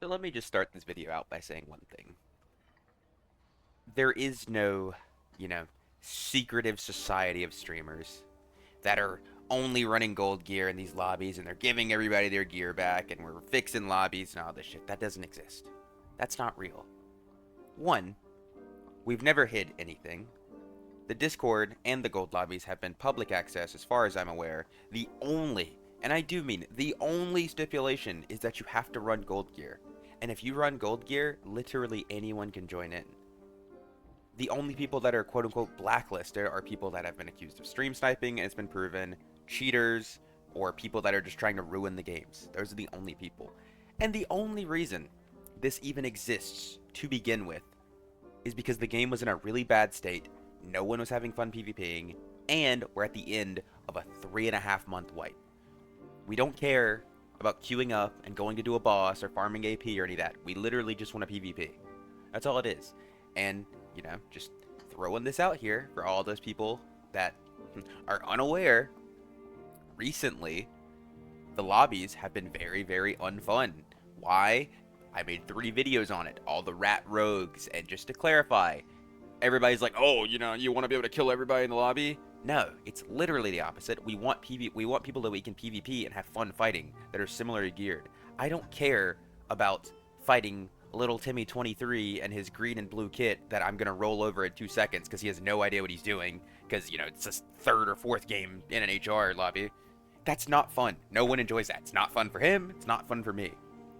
So let me just start this video out by saying one thing. There is no, you know, secretive society of streamers that are only running gold gear in these lobbies and they're giving everybody their gear back and we're fixing lobbies and all this shit. That doesn't exist. That's not real. One, we've never hid anything. The Discord and the gold lobbies have been public access as far as I'm aware. The only, and I do mean it, the only stipulation is that you have to run gold gear. And if you run gold gear, literally anyone can join in. The only people that are quote-unquote blacklisted are people that have been accused of stream sniping and it's been proven, cheaters, or people that are just trying to ruin the games. Those are the only people. And the only reason this even exists to begin with is because the game was in a really bad state, no one was having fun PvPing, and we're at the end of a 3.5-month wipe. We don't care about queuing up and going to do a boss or farming AP or any of that. We literally just want a PvP. That's all it is. And, you know, just throwing this out here for all those people that are unaware, recently, the lobbies have been very, very unfun. Why? I made 3 videos on it, all the rat rogues, and just to clarify, everybody's like, oh, you know, you want to be able to kill everybody in the lobby? No, it's literally the opposite. We want people that we can PvP and have fun fighting that are similarly geared. I don't care about fighting little Timmy 23 and his green and blue kit that I'm gonna roll over in 2 seconds because he has no idea what he's doing because, you know, it's his 3rd or 4th game in an HR lobby. That's not fun. No one enjoys that. It's not fun for him. It's not fun for me.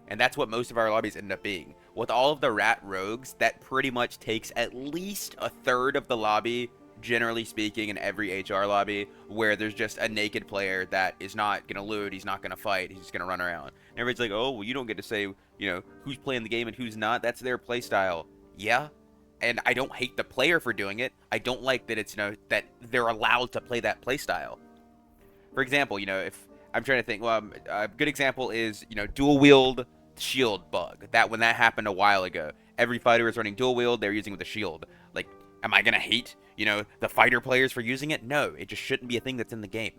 And that's what most of our lobbies end up being. With all of the rat rogues, that pretty much takes at least a third of the lobby, generally speaking, in every HR lobby, where there's just a naked player that is not going to loot, he's not going to fight, he's just going to run around. And everybody's like, oh, well, you don't get to say, you know, who's playing the game and who's not. That's their playstyle. Yeah. And I don't hate the player for doing it. I don't like that it's, you know, that they're allowed to play that playstyle. For example, you know, if I'm trying to think, well, a good example is, you know, dual wield shield bug. That when that happened a while ago, every fighter was running dual wield. They're using with a shield. Like, am I gonna hate, you know, the fighter players for using it? No, it just shouldn't be a thing that's in the game.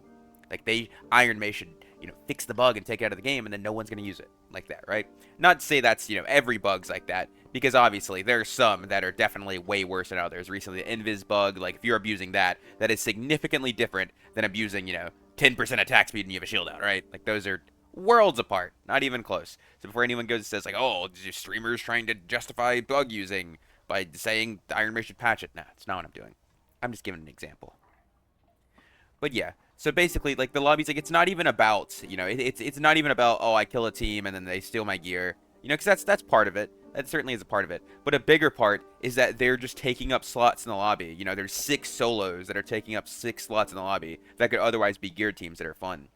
Like Iron May should, you know, fix the bug and take it out of the game, and then no one's gonna use it like that, right? Not to say that's, you know, every bug's like that, because obviously there's some that are definitely way worse than others. Recently, the Invis bug, like if you're abusing that, that is significantly different than abusing, you know, 10% attack speed and you have a shield out, right? Like those are worlds apart, not even close. So before anyone goes and says like, oh, streamers trying to justify bug using by saying Iron Man should patch it, nah, it's not what I'm doing. I'm just giving an example. But yeah, so basically, like the lobbies, like it's not even about, you know, it's not even about, oh, I kill a team and then they steal my gear, you know, because that's part of it. That certainly is a part of it. But a bigger part is that they're just taking up slots in the lobby. You know, there's 6 solos that are taking up 6 slots in the lobby that could otherwise be gear teams that are fun.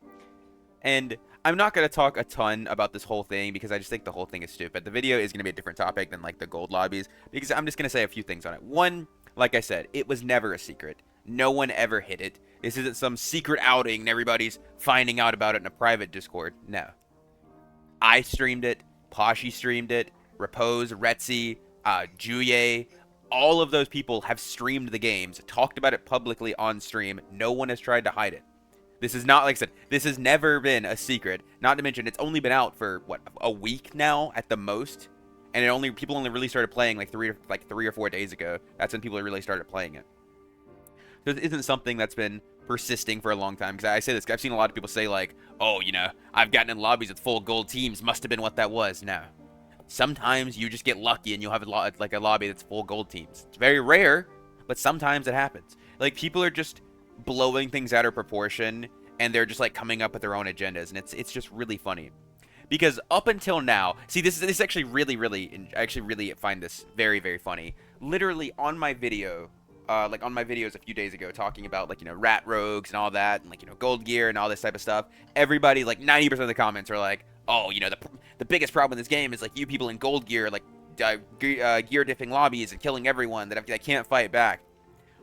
And I'm not going to talk a ton about this whole thing because I just think the whole thing is stupid. The video is going to be a different topic than like the gold lobbies because I'm just going to say a few things on it. One, like I said, it was never a secret. No one ever hid it. This isn't some secret outing and everybody's finding out about it in a private Discord. No. I streamed it. Pashi streamed it. Repose, Retzi, Juye, all of those people have streamed the games, talked about it publicly on stream. No one has tried to hide it. This is not, like I said, this has never been a secret. Not to mention, it's only been out for, what, a week now at the most? And people only really started playing like 3 or 4 days ago. That's when people really started playing it. So it isn't something that's been persisting for a long time. Because I say this, I've seen a lot of people say like, oh, you know, I've gotten in lobbies with full gold teams. Must have been what that was. No. Sometimes you just get lucky and you'll have like a lobby that's full gold teams. It's very rare, but sometimes it happens. Like people are just blowing things out of proportion and they're just like coming up with their own agendas, and it's just really funny. Because up until now, see, this is actually I actually really find this very, very funny. Literally on my video, like on my videos a few days ago, talking about like, you know, rat rogues and all that, and like, you know, gold gear and all this type of stuff. Everybody, like 90% of the comments are like, oh, you know, the biggest problem in this game is like you people in gold gear, like gear diffing lobbies and killing everyone that can't fight back.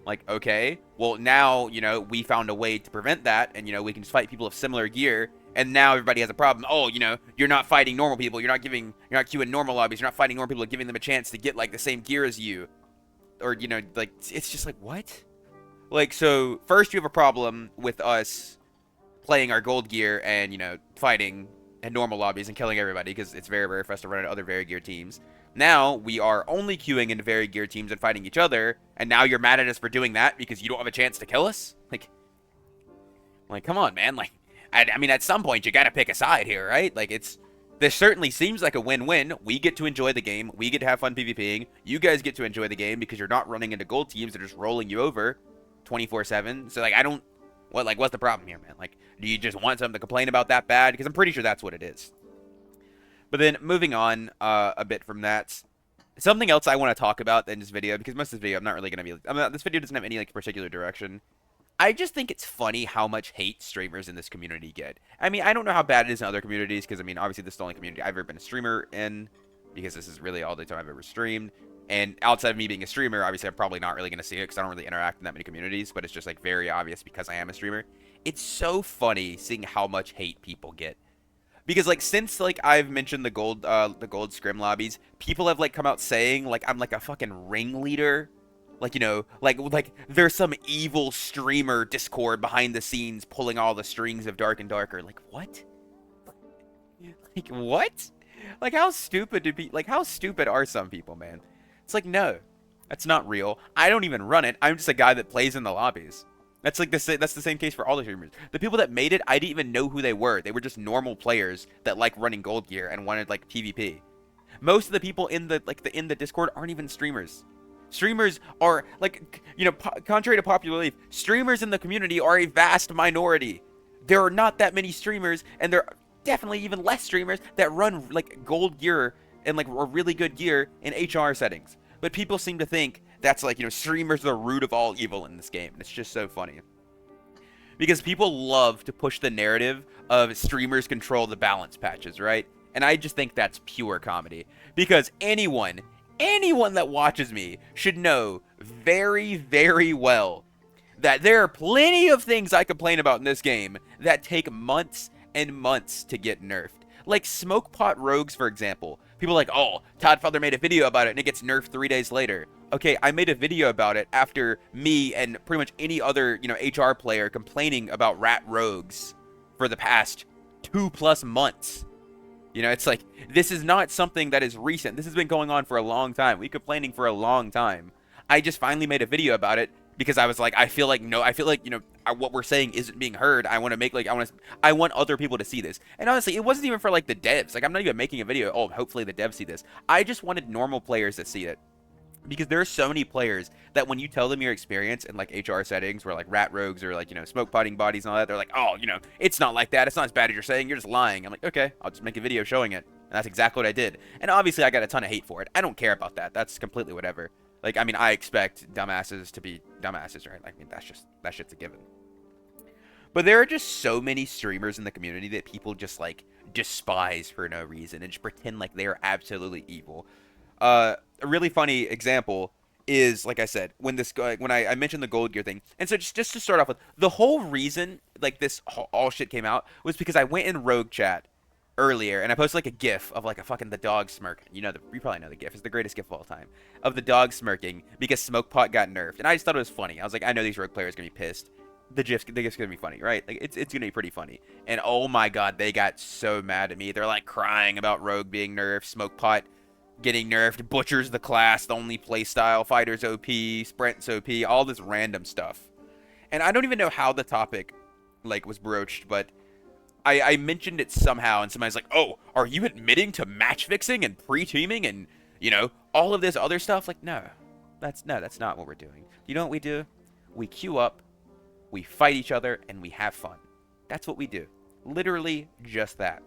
Like, okay, well now, you know, we found a way to prevent that, and you know, we can just fight people of similar gear, and now everybody has a problem. Oh, you know, you're not fighting normal people, you're not queuing normal lobbies, you're not fighting normal people, giving them a chance to get like the same gear as you. Or, you know, like, it's just like, what? Like, so first you have a problem with us playing our gold gear and, you know, fighting in normal lobbies and killing everybody because it's very rare for us to run into other very geared teams. Now we are only queuing into very geared teams and fighting each other, and now you're mad at us for doing that because you don't have a chance to kill us? Like come on, man. Like, I mean, at some point you gotta pick a side here, right? Like, this certainly seems like a win-win. We get to enjoy the game. We get to have fun PvPing. You guys get to enjoy the game because you're not running into gold teams that are just rolling you over 24/7. So, like, what's the problem here, man? Like, do you just want something to complain about that bad? Because I'm pretty sure that's what it is. But then, moving on a bit from that, something else I want to talk about in this video, because most of this video I'm not really going to be... this video doesn't have any, like, particular direction. I just think it's funny how much hate streamers in this community get. I mean, I don't know how bad it is in other communities, because, I mean, obviously this is the only community I've ever been a streamer in, because this is really all the time I've ever streamed. And outside of me being a streamer, obviously I'm probably not really going to see it, because I don't really interact in that many communities, but it's just, like, very obvious because I am a streamer. It's so funny seeing how much hate people get. Because, like, since, like, I've mentioned the gold scrim lobbies, people have, like, come out saying, like, I'm, like, a fucking ringleader. Like, you know, like there's some evil streamer Discord behind the scenes pulling all the strings of Dark and Darker. Like, what? Like, what? Like, how stupid how stupid are some people, man? It's like, no, that's not real. I don't even run it. I'm just a guy that plays in the lobbies. That's like that's the same case for all the streamers. The people that made it, I didn't even know who they were. They were just normal players that like running gold gear and wanted, like, PvP. Most of the people in the Discord aren't even streamers. Streamers are, like, you know, contrary to popular belief, streamers in the community are a vast minority. There are not that many streamers, and there are definitely even less streamers that run, like, gold gear and, like, really good gear in HR settings. But people seem to think that's, like, you know, streamers are the root of all evil in this game. And it's just so funny. Because people love to push the narrative of streamers control the balance patches, right? And I just think that's pure comedy. Because anyone that watches me should know very, very well that there are plenty of things I complain about in this game that take months and months to get nerfed. Like smoke pot rogues, for example. People are like, oh, Toddfather made a video about it and it gets nerfed 3 days later. Okay, I made a video about it after me and pretty much any other, you know, HR player complaining about rat rogues for the past 2+ months. You know, it's like, this is not something that is recent. This has been going on for a long time. We've been complaining for a long time. I just finally made a video about it because I was like, I feel like, you know, what we're saying isn't being heard. I want to make, like, I want other people to see this. And honestly, it wasn't even for, like, the devs. Like, I'm not even making a video, oh, hopefully the devs see this. I just wanted normal players to see it. Because there are so many players that when you tell them your experience in, like, HR settings where, like, rat rogues or, like, you know, smoke potting bodies and all that, they're like, oh, you know, it's not like that. It's not as bad as you're saying. You're just lying. I'm like, okay, I'll just make a video showing it. And that's exactly what I did. And obviously I got a ton of hate for it. I don't care about that. That's completely whatever. Like, I mean, I expect dumbasses to be dumbasses, right? I mean, that shit's a given. But there are just so many streamers in the community that people just, like, despise for no reason and just pretend like they are absolutely evil. A really funny example is, like I said, when I mentioned the gold gear thing. And so just to start off with, the whole reason, like, this all shit came out was because I went in Rogue Chat earlier and I posted, like, a gif of, like, the dog smirking. You probably know the gif. It's the greatest gif of all time. Of the dog smirking because Smoke Pot got nerfed. And I just thought it was funny. I was like, I know these Rogue players are going to be pissed. The gif's gonna be funny, right? Like, it's gonna be pretty funny. And oh my god, they got so mad at me. They're, like, crying about Rogue being nerfed, Smoke Pot getting nerfed, Butcher's the class, the only playstyle, Fighter's OP, Sprint's OP, all this random stuff. And I don't even know how the topic, like, was broached, but I mentioned it somehow, and somebody's like, oh, are you admitting to match fixing and pre-teaming and, you know, all of this other stuff? Like, no, that's not what we're doing. You know what we do? We queue up, we fight each other, and we have fun. That's what we do. Literally just that.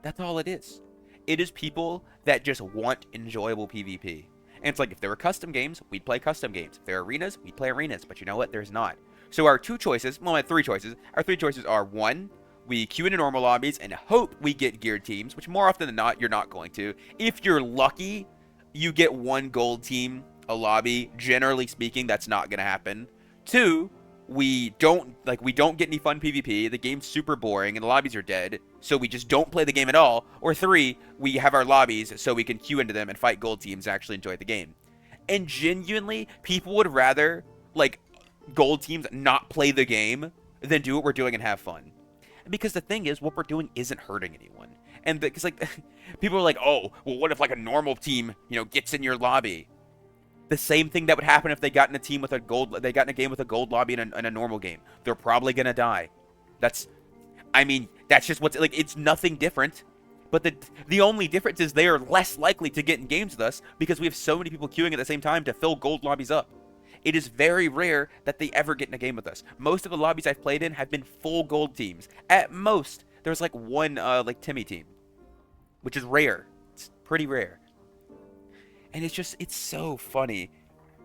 That's all it is. It is people that just want enjoyable PvP. And it's like, if there were custom games, we'd play custom games. If there are arenas, we'd play arenas. But you know what? There's not. So our two choices, well, I had three choices. Our three choices are, one, we queue into normal lobbies and hope we get geared teams, which more often than not, you're not going to. If you're lucky, you get one gold team a lobby. Generally speaking, that's not going to happen. Two, we don't get any fun PvP. The game's super boring and the lobbies are dead, so we just don't play the game at all. Or three, we have our lobbies so we can queue into them and fight gold teams and actually enjoy the game. And genuinely, people would rather, like, gold teams not play the game than do what we're doing and have fun. Because the thing is, what we're doing isn't hurting anyone. And because like people are like, oh, well, what if like a normal team, gets in your lobby? The same thing that would happen if they got in a team with a gold, they got in a game with a gold lobby in a normal game. They're probably gonna die. That's just what's like. It's nothing different. But the only difference is they are less likely to get in games with us because we have so many people queuing at the same time to fill gold lobbies up. It is very rare that they ever get in a game with us. Most of the lobbies I've played in have been full gold teams. At most, there's like one like Timmy team, which is rare. It's pretty rare. And it's so funny.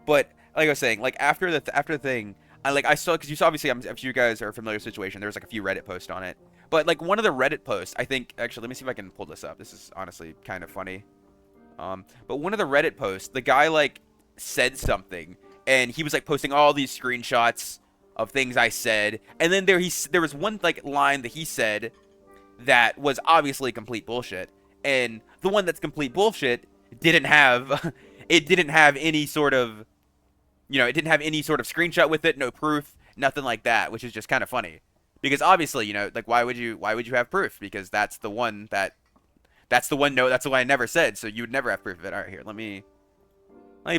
But like I was saying, like after the thing, I saw, because you saw, obviously, if you guys are familiar with the situation, there was like a few Reddit posts on it. But like one of the Reddit posts, I think, actually, let me see if I can pull this up. This is honestly kind of funny. But one of the Reddit posts, the guy like said something, and he was like posting all these screenshots of things I said, and then there was one like line that he said that was obviously complete bullshit, and the one that's complete bullshit didn't have it didn't have any sort of it didn't have any sort of screenshot with it, no proof, nothing like that, which is just kind of funny. Because obviously, like why would you have proof? Because that's the one I never said, so you would never have proof of it. All right, here, let me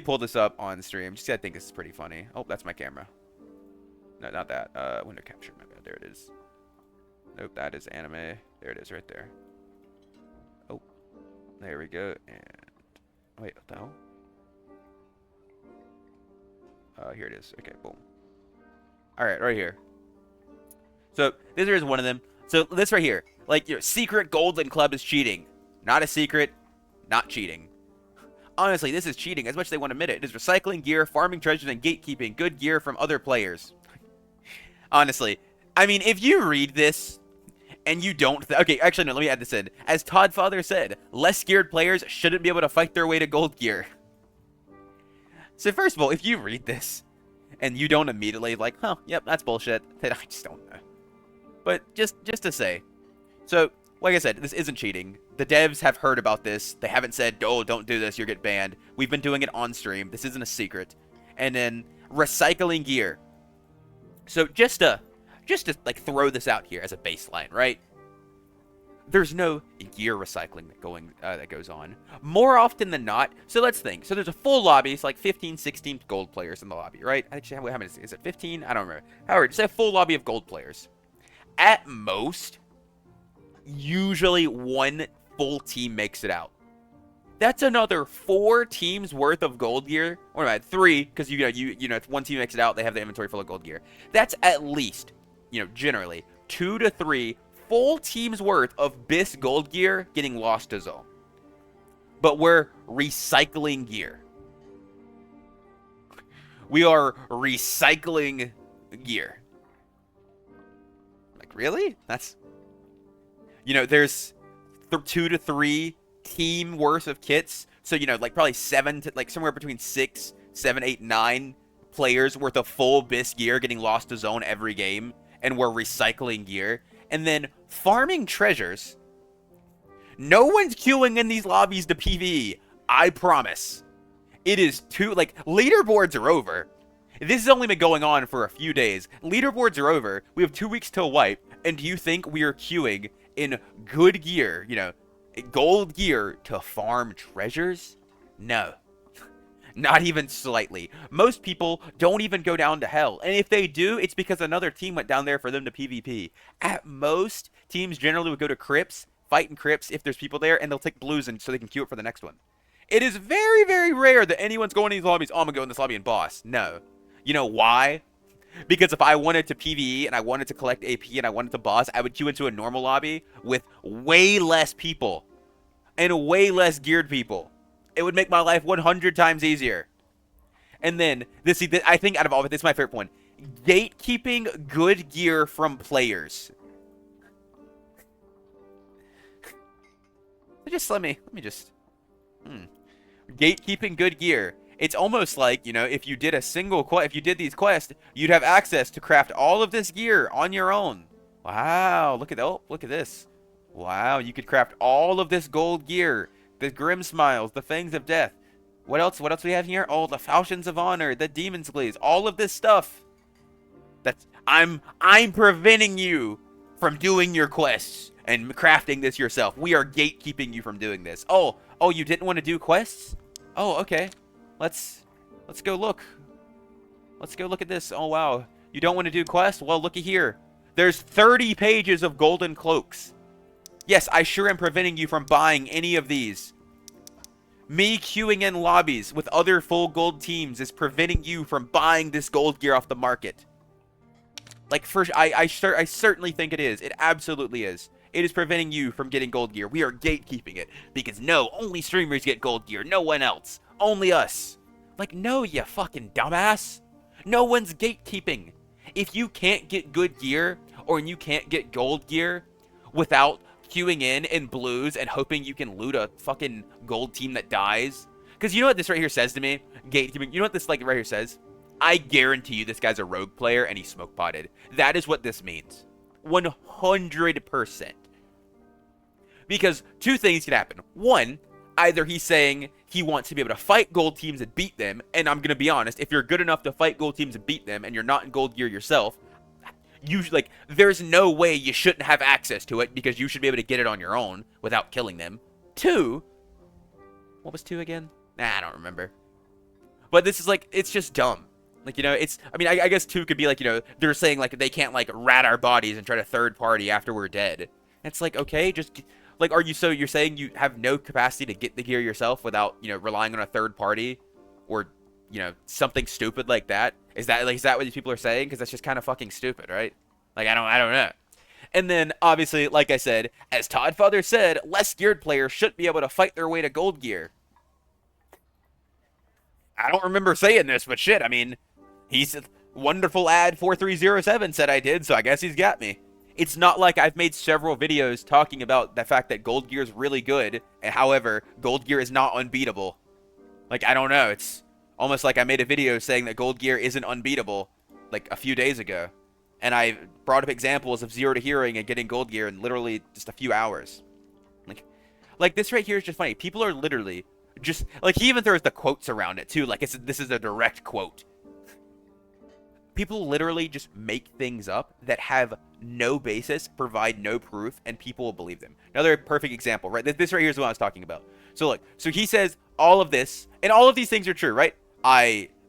pull this up on stream. Just 'cause I think this is pretty funny. Oh, that's my camera. No, not that. Window capture. My bad. There it is. Nope, that is anime. There it is, right there. Oh, there we go. And wait, what the hell? Here it is. Okay, boom. All right, right here. So this is one of them. So this right here, like your secret golden club is cheating. Not a secret, not cheating. Honestly, this is cheating as much as they want to admit it. It is recycling gear, farming treasures, and gatekeeping good gear from other players. Honestly, I mean, if you read this and you don't, okay, actually no, let me add this in. As Todd Father said, less geared players shouldn't be able to fight their way to gold gear. So first of all, if you read this and you don't immediately like, oh, yep, that's bullshit, then I just don't know. But just to say, so like I said, this isn't cheating. The devs have heard about this. They haven't said, oh, don't do this, you'll get banned. We've been doing it on stream. This isn't a secret. And then recycling gear. So just to like throw this out here as a baseline, right? There's no gear recycling that goes on. More often than not, so let's think. So there's a full lobby. It's like 15, 16 gold players in the lobby, right? Actually, how many is it? 15? I don't remember. However, just a full lobby of gold players. At most, usually one full team makes it out. That's another 4 teams worth of gold gear. Or not, 3, because if one team makes it out, they have the inventory full of gold gear. That's at least, generally 2 to 3 full teams worth of BIS gold gear getting lost to zone. But we're recycling gear. We are recycling gear. Like, really? That's, there's 2 to 3 team worth of kits. So, like probably 7 to like somewhere between 6, 7, 8, 9 players worth of full BIS gear getting lost to zone every game. And we're recycling gear. And then farming treasures. No one's queuing in these lobbies to PvE. I promise. It is leaderboards are over. This has only been going on for a few days. Leaderboards are over. We have 2 weeks till wipe. And do you think we are queuing in good gear, gold gear to farm treasures? No. Not even slightly. Most people don't even go down to hell. And if they do, it's because another team went down there for them to PvP. At most, teams generally would go to crypts, fight in crypts if there's people there, and they'll take blues so they can queue it for the next one. It is very, very rare that anyone's going to these lobbies, oh, I'm going to go in this lobby and boss. No. You know why? Because if I wanted to PvE and I wanted to collect AP and I wanted to boss, I would queue into a normal lobby with way less people and way less geared people. It would make my life 100 times easier. And then, I think out of all of it, this is my favorite one. Gatekeeping good gear from players. Let me just... Gatekeeping good gear. It's almost like, if you did if you did these quests, you'd have access to craft all of this gear on your own. Wow, look at this. Wow, you could craft all of this gold gear. The Grim Smiles, the Fangs of Death. What else we have here? Oh, the Falchions of Honor, the Demon's Glaze, all of this stuff. I'm preventing you from doing your quests and crafting this yourself. We are gatekeeping you from doing this. Oh, you didn't want to do quests? Oh, okay. Let's go look. Let's go look at this. Oh, wow. You don't want to do quests? Well, looky here. There's 30 pages of golden cloaks. Yes, I sure am preventing you from buying any of these. Me queuing in lobbies with other full gold teams is preventing you from buying this gold gear off the market. Like, first, I certainly think it is. It absolutely is. It is preventing you from getting gold gear. We are gatekeeping it. Because no, only streamers get gold gear. No one else. Only us. Like, no, you fucking dumbass. No one's gatekeeping. If you can't get good gear, or you can't get gold gear without queuing in blues and hoping you can loot a fucking gold team that dies. Because you know what this right here says to me? Gatekeeping. You know what this like right here says? I guarantee you this guy's a rogue player and he's smoke potted. That is what this means. 100%. Because two things can happen. One, either he's saying he wants to be able to fight gold teams and beat them, and I'm going to be honest, if you're good enough to fight gold teams and beat them and you're not in gold gear yourself, like, there's no way you shouldn't have access to it because you should be able to get it on your own without killing them. Two, what was two again? Nah, I don't remember. But this is like, it's just dumb. Like, you know, it's, I mean, I guess two could be like, you know, they're saying like they can't like rat our bodies and try to third party after we're dead. And it's like, okay, just like, you're saying you have no capacity to get the gear yourself without, you know, relying on a third party or, you know, something stupid like that? Is that what these people are saying? Because that's just kind of fucking stupid, right? Like, I don't know. And then, obviously, like I said, as Todd Father said, less geared players should be able to fight their way to gold gear. I don't remember saying this, but shit, I mean, he's wonderful ad 4307 said I did, so I guess he's got me. It's not like I've made several videos talking about the fact that gold gear is really good, and however, gold gear is not unbeatable. Like, I don't know, it's almost like I made a video saying that gold gear isn't unbeatable, like, a few days ago. And I brought up examples of zero to heroing and getting gold gear in literally just a few hours. Like this right here is just funny. People are literally just, like, he even throws the quotes around it, too. Like, this is a direct quote. People literally just make things up that have no basis, provide no proof, and people will believe them. Another perfect example, right? This right here is what I was talking about. So look, so he says all of this, and all of these things are true, right?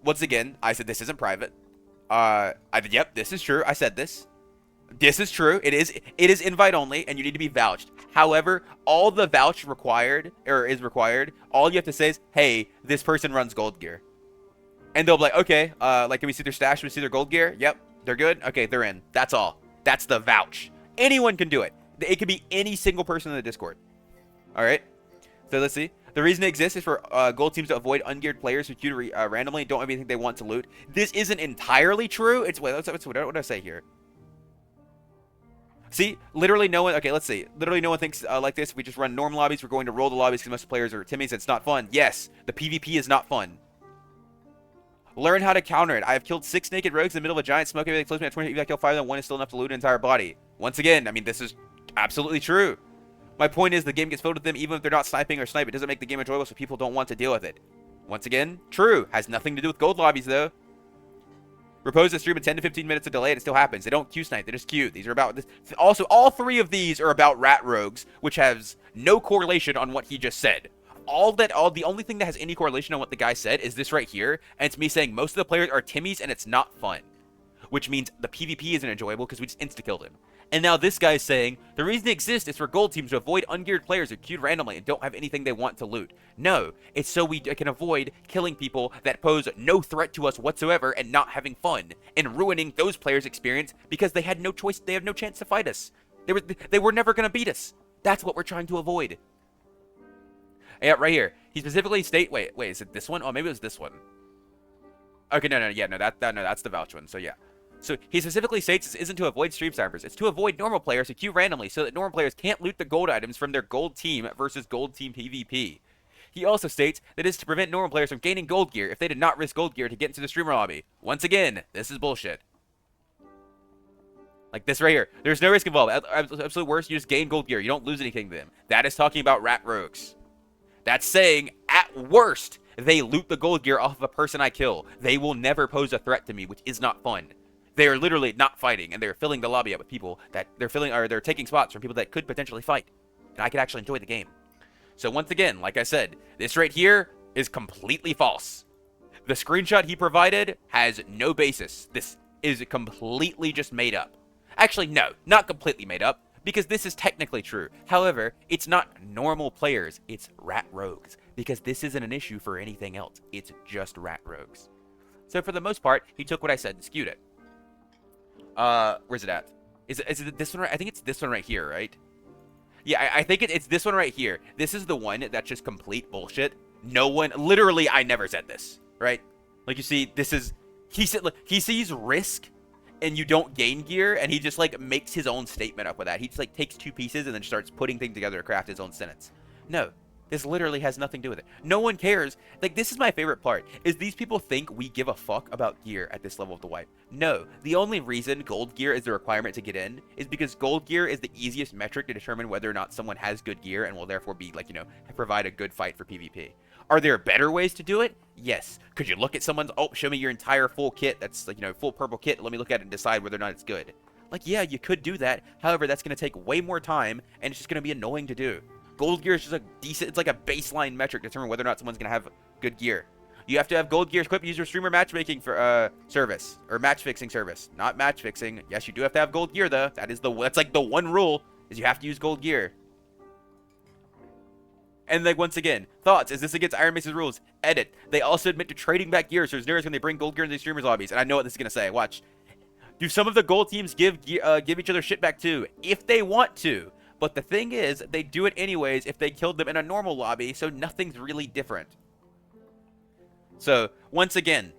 Once again, I said this isn't private. Yep, this is true. I said this. This is true. It is invite only, and you need to be vouched. However, all the vouch required, all you have to say is, hey, this person runs gold gear. And they'll be like, okay, like, can we see their stash? Can we see their gold gear? Yep, they're good. Okay, they're in. That's all. That's the vouch. Anyone can do it. It could be any single person in the Discord. All right. So let's see. The reason it exists is for gold teams to avoid ungeared players who queue randomly and don't have anything they want to loot. This isn't entirely true. It's wait, what did I say here? See, literally no one. Okay, let's see. Literally no one thinks like this. We just run norm lobbies. We're going to roll the lobbies because most players are Timmies. It's not fun. Yes, the PvP is not fun. Learn how to counter it. I have killed 6 naked rogues in the middle of a giant smoke area that close me at 20. If I kill 5 of them, 1 is still enough to loot an entire body. Once again, I mean, this is absolutely true. My point is the game gets filled with them even if they're not sniping or snipe. It doesn't make the game enjoyable, so people don't want to deal with it. Once again, true. Has nothing to do with gold lobbies, though. Repose the stream at 10 to 15 minutes of delay, and it still happens. They don't queue snipe. They just queue. These are about this. Also, all 3 of these are about rat rogues, which has no correlation on what he just said. The only thing that has any correlation on what the guy said is this right here, and it's me saying most of the players are Timmies, and it's not fun. Which means the PvP isn't enjoyable because we just insta-killed him. And now this guy's saying, the reason it exists is for gold teams to avoid ungeared players who queued randomly and don't have anything they want to loot. No, it's so we can avoid killing people that pose no threat to us whatsoever and not having fun, and ruining those players' experience because they had no choice, they have no chance to fight us. They were never going to beat us. That's what we're trying to avoid. Yeah, right here. He specifically wait, is it this one? Oh, maybe it was this one. Okay, no, that's the vouch one, so yeah. So he specifically states this isn't to avoid stream snipers. It's to avoid normal players who queue randomly so that normal players can't loot the gold items from their gold team versus gold team PvP. He also states that it's to prevent normal players from gaining gold gear if they did not risk gold gear to get into the streamer lobby. Once again, this is bullshit. Like this right here. There's no risk involved. Absolute worst, you just gain gold gear. You don't lose anything to them. That is talking about rat rogues. That's saying, at worst, they loot the gold gear off of a person I kill. They will never pose a threat to me, which is not fun. They are literally not fighting, and they're filling the lobby up with people that they're filling, or they're taking spots from people that could potentially fight, and I could actually enjoy the game. So once again, like I said, this right here is completely false. The screenshot he provided has no basis. This is completely just made up. Actually, no, not completely made up, because this is technically true. However, it's not normal players, it's rat rogues, because this isn't an issue for anything else. It's just rat rogues. So for the most part, he took what I said and skewed it. Where's it at? Is it this one right? I think it's this one right here, right? Yeah, I think it's this one right here. This is the one that's just complete bullshit. No one, literally, I never said this, right? Like, you see, this is, he sees risk, and you don't gain gear, and he just, like, makes his own statement up with that. He just, like, takes two pieces and then starts putting things together to craft his own sentence. No, this literally has nothing to do with it. No one cares. Like, this is my favorite part, is these people think we give a fuck about gear at this level of the wipe. No, the only reason gold gear is the requirement to get in is because gold gear is the easiest metric to determine whether or not someone has good gear and will therefore be, like, you know, provide a good fight for PvP. Are there better ways to do it? Yes. Could you look at someone's, oh, show me your entire full kit that's, like, you know, full purple kit, let me look at it and decide whether or not it's good. Like, yeah, you could do that. However, that's going to take way more time, and it's just going to be annoying to do. Gold gear is just a decent, it's like a baseline metric to determine whether or not someone's going to have good gear. You have to have gold gear equipped to use your streamer matchmaking for service, or match fixing service. Not match fixing. Yes, you do have to have gold gear though. That's like the one rule, is you have to use gold gear. And like, once again, thoughts, is this against Iron Mace's rules? Edit. They also admit to trading back gear, so as near as when they bring gold gear into the streamers lobbies. And I know what this is going to say. Watch. Do some of the gold teams give each other shit back too? If they want to. But the thing is, they do it anyways if they killed them in a normal lobby, so nothing's really different. So, once again,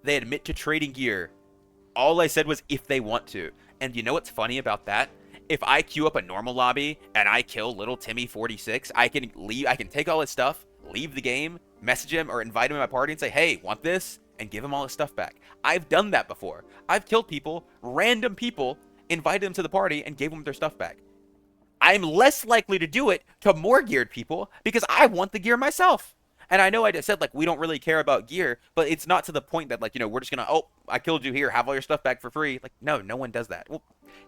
they admit to trading gear. All I said was if they want to. And you know what's funny about that? If I queue up a normal lobby and I kill little Timmy 46, I can leave, I can take all his stuff, leave the game, message him or invite him in my party and say, hey, want this? And give him all his stuff back. I've done that before. I've killed people, random people, invited them to the party and gave them their stuff back. I'm less likely to do it to more geared people because I want the gear myself. And I know I just said, like, we don't really care about gear, but it's not to the point that, like, you know, we're just going to, oh, I killed you here, have all your stuff back for free. Like, no, no one does that. Well,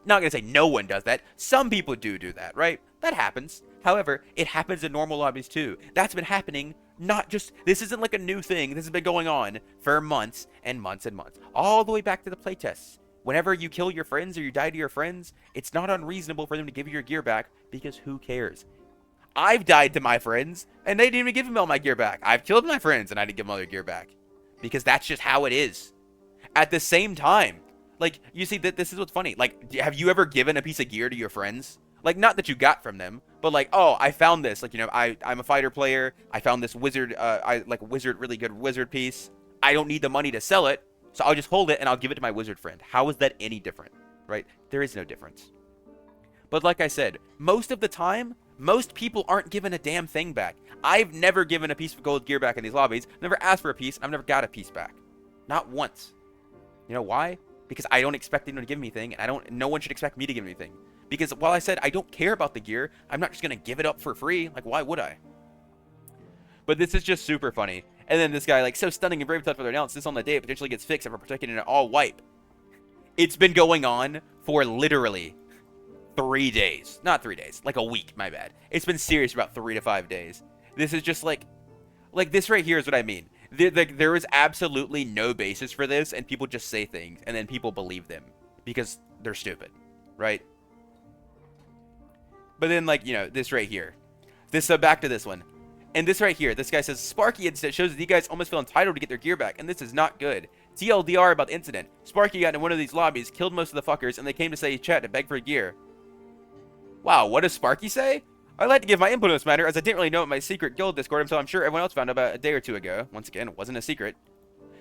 not going to say no one does that. Some people do that, right? That happens. However, it happens in normal lobbies too. That's been happening, not just, this isn't like a new thing. This has been going on for months and months and months. All the way back to the playtests. Whenever you kill your friends or you die to your friends, it's not unreasonable for them to give you your gear back because who cares? I've died to my friends, and they didn't even give me all my gear back. I've killed my friends, and I didn't give them all their gear back. Because that's just how it is. At the same time, like, you see, that this is what's funny. Like, have you ever given a piece of gear to your friends? Like, not that you got from them, but like, oh, I found this. Like, you know, I'm a fighter player. I found this wizard, really good wizard piece. I don't need the money to sell it, so I'll just hold it, and I'll give it to my wizard friend. How is that any different, right? There is no difference. But like I said, most of the time, most people aren't given a damn thing back. I've never given a piece of gold gear back in these lobbies. Never asked for a piece. I've never got a piece back. Not once. You know why? Because I don't expect them to give me anything, and no one should expect me to give me anything. Because while I said I don't care about the gear, I'm not just going to give it up for free. Like, why would I? But this is just super funny. And then this guy, like, so stunning and brave tough for their announced this on the day it potentially gets fixed if we're protected in an all wipe. It's been going on for literally 3 days. Not 3 days. Like a week, my bad. It's been serious for about 3 to 5 days. This is just like this right here is what I mean. There is absolutely no basis for this, and people just say things, and then people believe them because they're stupid, right? But then, like, you know, this right here. Back to this one. And this right here, this guy says, Sparky incident shows that you guys almost feel entitled to get their gear back, and this is not good. TLDR about the incident. Sparky got in one of these lobbies, killed most of the fuckers, and they came to say chat to beg for gear. Wow, what does Sparky say? I'd like to give my input on this matter, as I didn't really know about my secret guild Discord until I'm sure everyone else found out about a day or two ago. Once again, it wasn't a secret.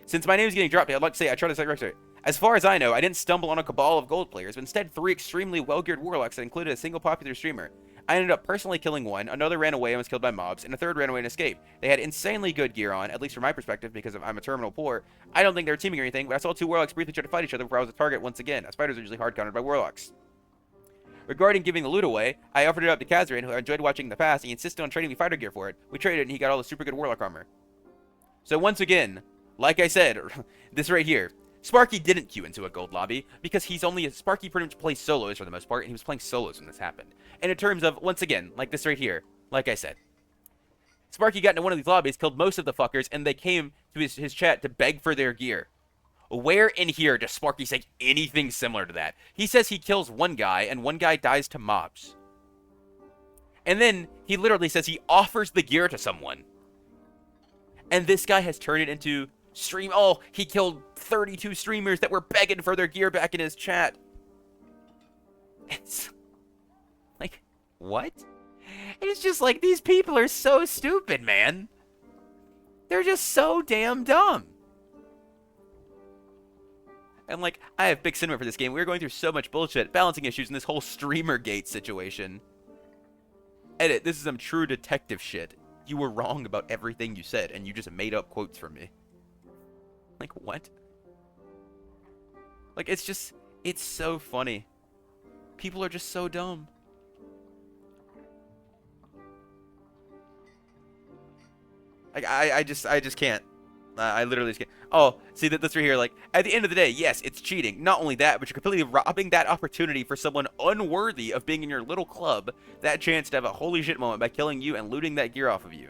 Since my name is getting dropped, I'd like to say I tried to set it. As far as I know, I didn't stumble on a cabal of gold players, but instead 3 extremely well-geared warlocks that included a single popular streamer. I ended up personally killing one, another ran away and was killed by mobs, and a third ran away and escaped. They had insanely good gear on, at least from my perspective, because I'm a terminal poor. I don't think they were teaming or anything, but I saw 2 warlocks briefly try to fight each other before I was a target once again, as fighters are usually hard-countered by warlocks. Regarding giving the loot away, I offered it up to Kazrin, who I enjoyed watching in the past, and he insisted on trading me fighter gear for it. We traded, and he got all the super good warlock armor. So once again, like I said, this right here, Sparky didn't queue into a gold lobby because Sparky pretty much plays solos for the most part, and he was playing solos when this happened. And in terms of, once again, like this right here, like I said, Sparky got into one of these lobbies, killed most of the fuckers, and they came to his chat to beg for their gear. Where in here does Sparky say anything similar to that? He says he kills one guy, and one guy dies to mobs. And then he literally says he offers the gear to someone. And this guy has turned it into he killed 32 streamers that were begging for their gear back in his chat. It's like, what? And it's just like, these people are so stupid, man. They're just so damn dumb. And like, I have big sentiment for this game. We were going through so much bullshit, balancing issues in this whole streamer gate situation. Edit, this is some true detective shit. You were wrong about everything you said, and you just made up quotes from me. Like, what? Like, it's so funny. People are just so dumb. Like, I just can't. I literally just can't. Oh, see, that's right here. Like, at the end of the day, yes, it's cheating. Not only that, but you're completely robbing that opportunity for someone unworthy of being in your little club that chance to have a holy shit moment by killing you and looting that gear off of you.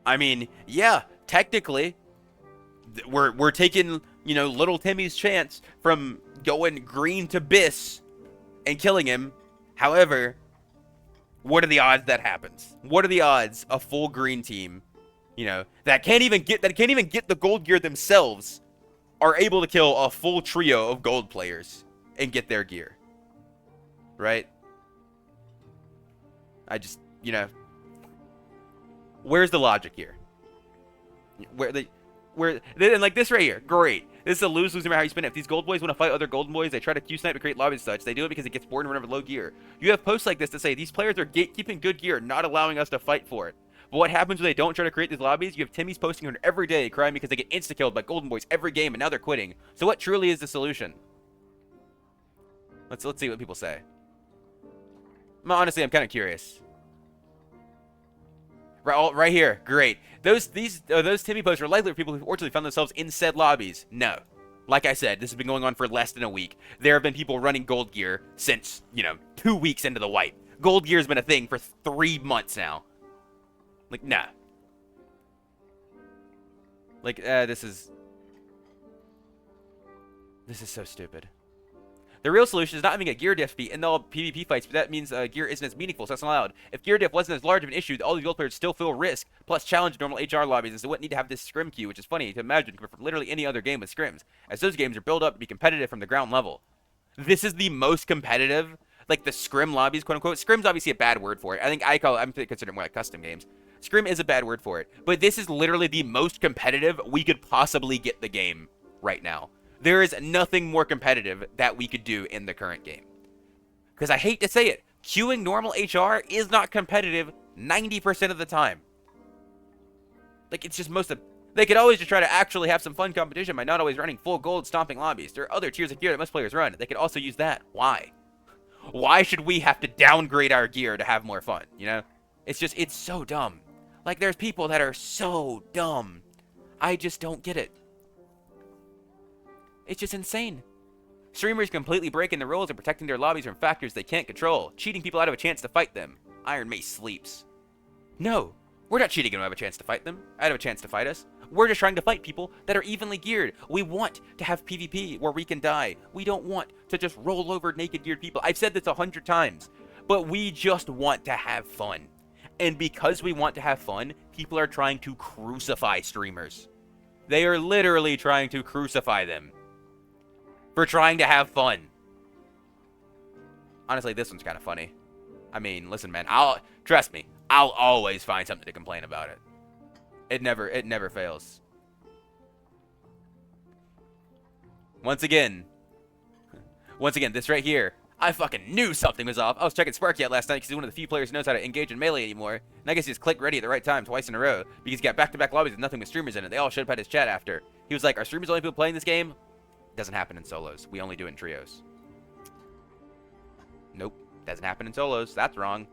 I mean, yeah, technically, we're taking, you know, little Timmy's chance from going green to Biss and killing him. However, what are the odds that happens? What are the odds a full green team, you know, that can't even get the gold gear themselves, are able to kill a full trio of gold players and get their gear? Right? I just, you know, where's the logic here? And like this right here, great. This is a lose no matter how you spin it. If these gold boys want to fight other golden boys, they try to Q-snipe to create lobbies and such. They do it because it gets bored and run over low gear. You have posts like this to say, these players are gatekeeping good gear, not allowing us to fight for it. But what happens when they don't try to create these lobbies? You have Timmy's posting on every day, crying because they get insta-killed by golden boys every game, and now they're quitting. So what truly is the solution? Let's see what people say. Honestly, I'm kind of curious. Right here, great. Those Timmy posts are likely for people who fortunately found themselves in said lobbies. No. Like I said, this has been going on for less than a week. There have been people running gold gear since, you know, 2 weeks into the wipe. Gold gear has been a thing for 3 months now. Like, nah. Like, this is so stupid. The real solution is not having a gear diff be in all PvP fights, but that means gear isn't as meaningful, so that's not allowed. If gear diff wasn't as large of an issue, all the gold players still feel risk, plus challenge normal HR lobbies, and so wouldn't need to have this scrim queue, which is funny to imagine from literally any other game with scrims, as those games are built up to be competitive from the ground level. This is the most competitive, like the scrim lobbies, quote unquote. Scrim's obviously a bad word for it. I'm considering it more like custom games. Scrim is a bad word for it, but this is literally the most competitive we could possibly get the game right now. There is nothing more competitive that we could do in the current game. Because I hate to say it, queuing normal HR is not competitive 90% of the time. Like, it's just they could always just try to actually have some fun competition by not always running full gold stomping lobbies. There are other tiers of gear that most players run. They could also use that. Why? Why should we have to downgrade our gear to have more fun, you know? It's so dumb. Like, there's people that are so dumb. I just don't get it. It's just insane. Streamers completely breaking the rules and protecting their lobbies from factors they can't control, cheating people out of a chance to fight them. Iron Mace sleeps. No, we're not cheating them out of a chance to fight them, out of a chance to fight us. We're just trying to fight people that are evenly geared. We want to have PvP where we can die. We don't want to just roll over naked geared people. I've said this 100 times, but we just want to have fun. And because we want to have fun, people are trying to crucify streamers. They are literally trying to crucify them for trying to have fun. Honestly, this one's kind of funny. I mean, listen, man, trust me, I'll always find something to complain about it. It never fails. Once again, this right here, I fucking knew something was off. I was checking Sparky out last night because he's one of the few players who knows how to engage in melee anymore. And I guess he just clicked ready at the right time twice in a row because he got back-to-back lobbies with nothing but streamers in it. They all showed up at his chat after. He was like, are streamers the only people playing this game? Doesn't happen in solos. We only do it in trios. Nope. Doesn't happen in solos. That's wrong.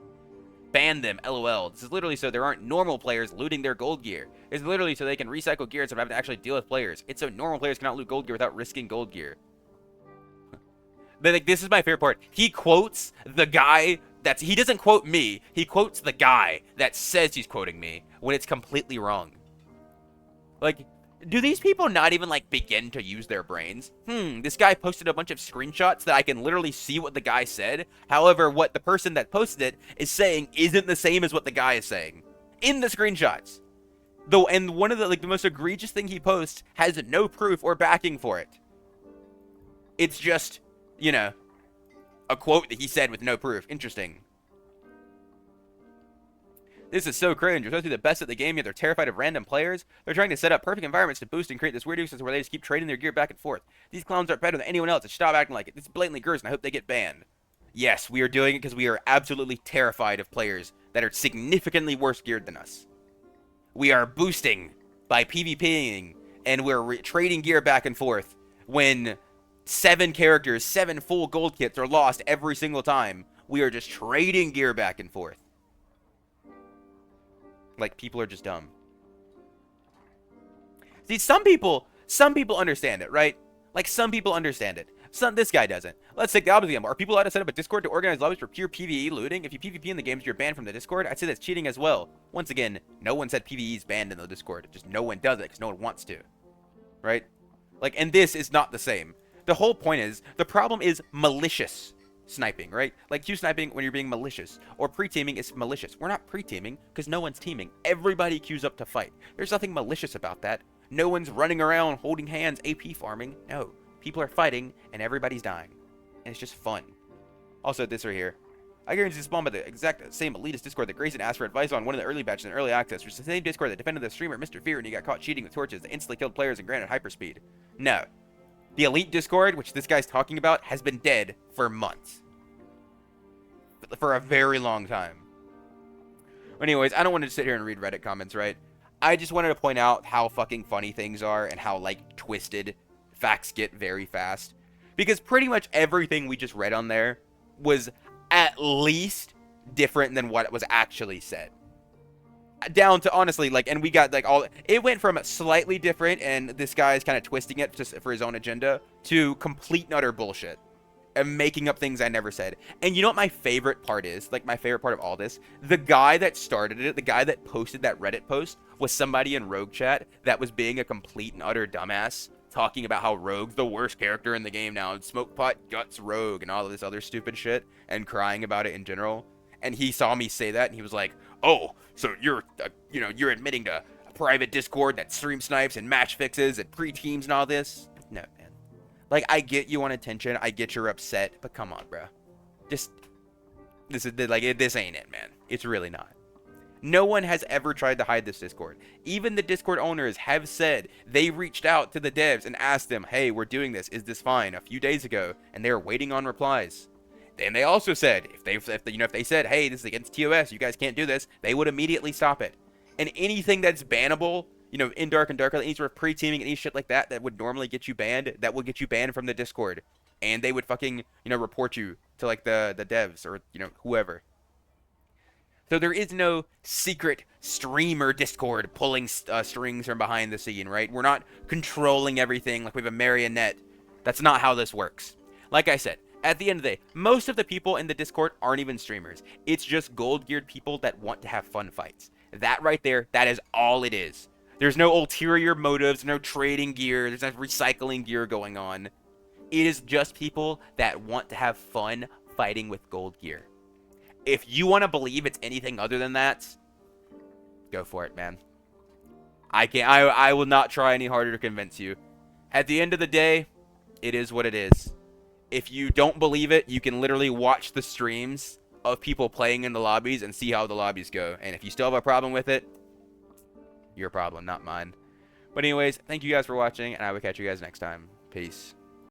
Ban them, lol. This is literally so there aren't normal players looting their gold gear. It's literally so they can recycle gear instead of having to actually deal with players. It's so normal players cannot loot gold gear without risking gold gear. But like, this is my favorite part. He quotes the guy he doesn't quote me. He quotes the guy that says he's quoting me when it's completely wrong. Like, do these people not even, like, begin to use their brains? This guy posted a bunch of screenshots that I can literally see what the guy said. However, what the person that posted it is saying isn't the same as what the guy is saying in the screenshots. Though, and one of the, like, the most egregious thing he posts has no proof or backing for it. It's just, you know, a quote that he said with no proof. Interesting. This is so cringe. You're supposed to be the best at the game, yet they're terrified of random players. They're trying to set up perfect environments to boost and create this weird ecosystem where they just keep trading their gear back and forth. These clowns aren't better than anyone else. Stop acting like it. This is blatantly gross, and I hope they get banned. Yes, we are doing it because we are absolutely terrified of players that are significantly worse geared than us. We are boosting by PvPing, and we're trading gear back and forth when 7 characters, 7 full gold kits are lost every single time. We are just trading gear back and forth. Like, people are just dumb. See, some people understand it, right? Like, some people understand it. This guy doesn't. Let's take the opposite example. Are people allowed to set up a Discord to organize lobbies for pure PvE looting? If you PvP in the games, you're banned from the Discord. I'd say that's cheating as well. Once again, no one said PvE is banned in the Discord. Just no one does it because no one wants to. Right? Like, and this is not the same. The whole point is, the problem is malicious sniping, right? Like Q sniping when you're being malicious, or pre-teaming is malicious. We're not pre-teaming because no one's teaming. Everybody queues up to fight. There's nothing malicious about that. No one's running around holding hands AP farming. No, people are fighting and everybody's dying, and it's just fun. Also, this right here, I guarantee this spawned by the exact same elitist Discord that Grayson asked for advice on one of the early batches in early access, which is the same Discord that defended the streamer Mr. Fear and he got caught cheating with torches that instantly killed players and granted hyperspeed. No. The elite Discord, which this guy's talking about, has been dead for months. For a very long time. Anyways, I don't want to sit here and read Reddit comments, right? I just wanted to point out how fucking funny things are and how, like, twisted facts get very fast. Because pretty much everything we just read on there was at least different than what was actually said. Down to, honestly, like, and we got, like, all... It went from slightly different, and this guy's kind of twisting it just for his own agenda, to complete and utter bullshit. And making up things I never said. And you know what my favorite part is? Like, my favorite part of all this? The guy that started it, the guy that posted that Reddit post, was somebody in Rogue chat that was being a complete and utter dumbass, talking about how Rogue's the worst character in the game now, and Smokepot guts Rogue, and all of this other stupid shit, and crying about it in general. And he saw me say that, and he was like, oh, so you're, you're admitting to a private Discord that stream snipes and match fixes and pre-teams and all this? No, man. Like, I get you want attention, I get you're upset, but come on, bro. Just, this ain't it, man. It's really not. No one has ever tried to hide this Discord. Even the Discord owners have said they reached out to the devs and asked them, hey, we're doing this, is this fine, a few days ago, and they're waiting on replies. And they also said, if they said, hey, this is against TOS, you guys can't do this, they would immediately stop it. And anything that's bannable, in Dark and Darker, any sort of pre-teaming, any shit like that, that would normally get you banned, that will get you banned from the Discord. And they would fucking, report you to, like, the devs or, whoever. So there is no secret streamer Discord pulling strings from behind the scene, right? We're not controlling everything like we have a marionette. That's not how this works. Like I said, at the end of the day, most of the people in the Discord aren't even streamers. It's just gold-geared people that want to have fun fights. That right there, that is all it is. There's no ulterior motives, no trading gear, there's no recycling gear going on. It is just people that want to have fun fighting with gold gear. If you want to believe it's anything other than that, go for it, man. I will not try any harder to convince you. At the end of the day, it is what it is. If you don't believe it, you can literally watch the streams of people playing in the lobbies and see how the lobbies go. And if you still have a problem with it, your problem, not mine. But anyways, thank you guys for watching, and I will catch you guys next time. Peace.